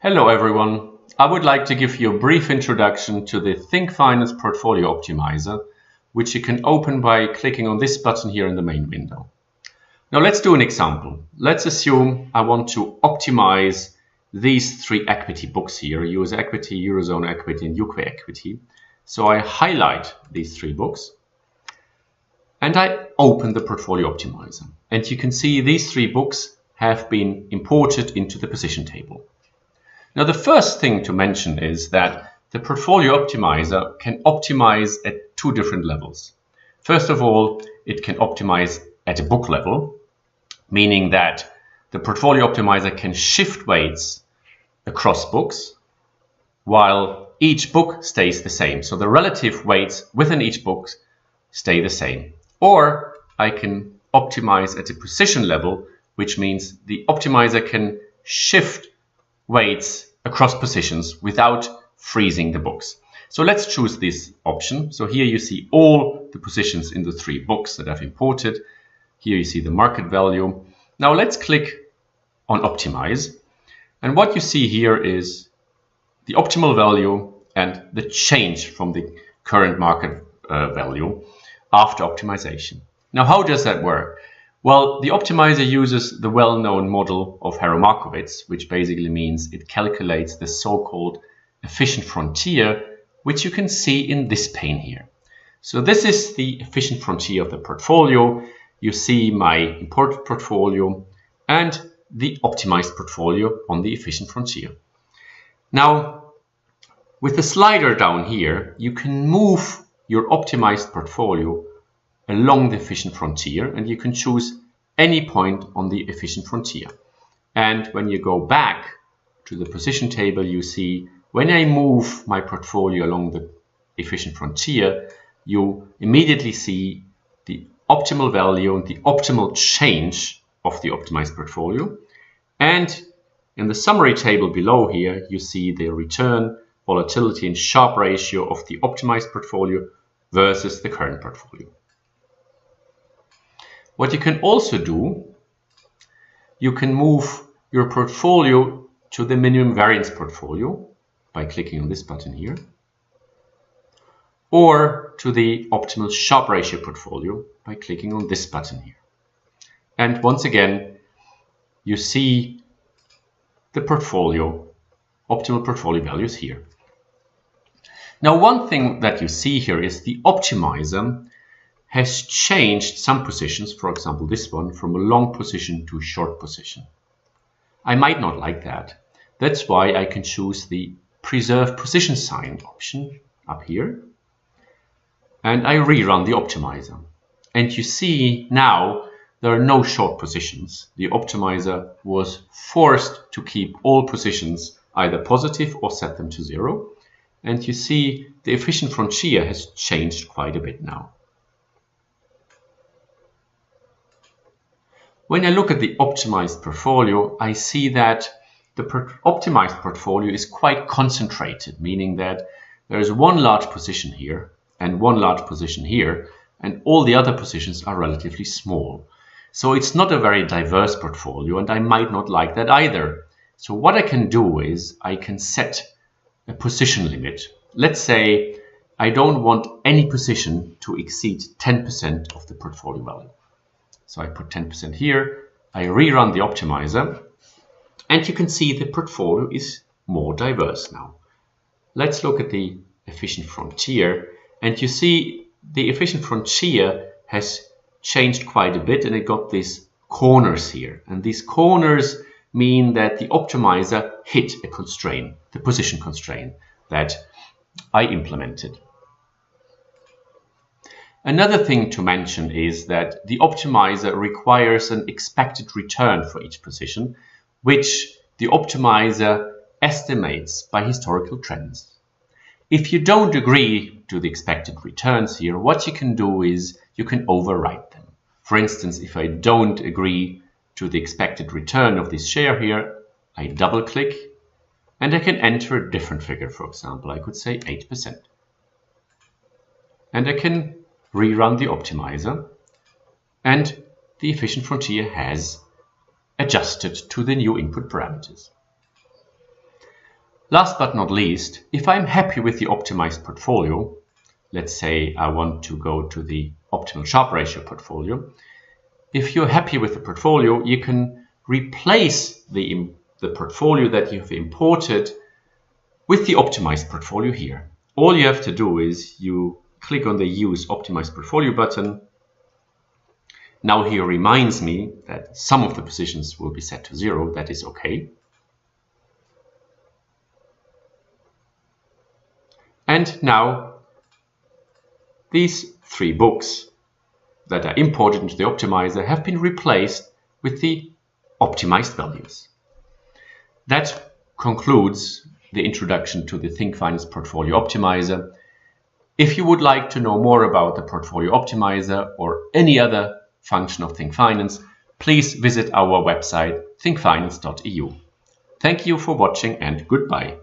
Hello everyone. I would like to give you a brief introduction to the thinkFinance Portfolio Optimizer, which you can open by clicking on this button here in the main window. Now let's do an example. Let's assume I want to optimize these three equity books here, US equity, Eurozone equity, and UK equity. So I highlight these three books and I open the Portfolio Optimizer. And you can see these three books have been imported into the position table. Now, the first thing to mention is that the Portfolio Optimizer can optimize at two different levels. First of all, it can optimize at a book level, meaning that the Portfolio Optimizer can shift weights across books while each book stays the same. So the relative weights within each book stay the same. Or I can optimize at a position level, which means the optimizer can shift weights across positions without freezing the books. So let's choose this option. So here you see all the positions in the three books that I've imported. Here you see the market value. Now let's click on Optimize. And what you see here is the optimal value and the change from the current market value after optimization. Now, how does that work? Well, the optimizer uses the well-known model of Harry-Markowitz, which basically means it calculates the so-called efficient frontier, which you can see in this pane here. So this is the efficient frontier of the portfolio. You see my imported portfolio and the optimized portfolio on the efficient frontier. Now, with the slider down here, you can move your optimized portfolio along the efficient frontier, and you can choose any point on the efficient frontier. And when you go back to the position table, you see when I move my portfolio along the efficient frontier, you immediately see the optimal value and the optimal change of the optimized portfolio. And in the summary table below here, you see the return, volatility, and Sharpe ratio of the optimized portfolio versus the current portfolio. What you can also do, you can move your portfolio to the minimum variance portfolio by clicking on this button here, or to the optimal Sharpe ratio portfolio by clicking on this button here. And once again, you see the portfolio, optimal portfolio values here. Now, one thing that you see here is the optimizer has changed some positions, for example this one, from a long position to a short position. I might not like that. That's why I can choose the preserve position sign option up here, and I rerun the optimizer. And you see now there are no short positions. The optimizer was forced to keep all positions either positive or set them to 0. And you see the efficient frontier has changed quite a bit now. When I look at the optimized portfolio, I see that the optimized portfolio is quite concentrated, meaning that there is one large position here and one large position here, and all the other positions are relatively small. So it's not a very diverse portfolio, and I might not like that either. So what I can do is I can set a position limit. Let's say I don't want any position to exceed 10% of the portfolio value. So I put 10% here, I rerun the optimizer, and you can see the portfolio is more diverse now. Let's look at the efficient frontier, and you see the efficient frontier has changed quite a bit, and it got these corners here. And these corners mean that the optimizer hit a constraint, the position constraint that I implemented. Another thing to mention is that the optimizer requires an expected return for each position, which the optimizer estimates by historical trends. If you don't agree to the expected returns here, what you can do is you can overwrite them. For instance, if I don't agree to the expected return of this share here, I double click and I can enter a different figure. For example, I could say 8%. And I can rerun the optimizer, and the efficient frontier has adjusted to the new input parameters. Last but not least, if I'm happy with the optimized portfolio, let's say I want to go to the optimal Sharpe ratio portfolio. If you're happy with the portfolio, you can replace the portfolio that you've imported with the optimized portfolio here. All you have to do is you click on the Use Optimized Portfolio button. Now here reminds me that some of the positions will be set to 0. That is okay. And now these 3 books that are imported into the optimizer have been replaced with the optimized values. That concludes the introduction to the thinkFinance Portfolio Optimizer. If you would like to know more about the Portfolio Optimizer or any other function of thinkFinance, please visit our website thinkfinance.eu. Thank you for watching and goodbye.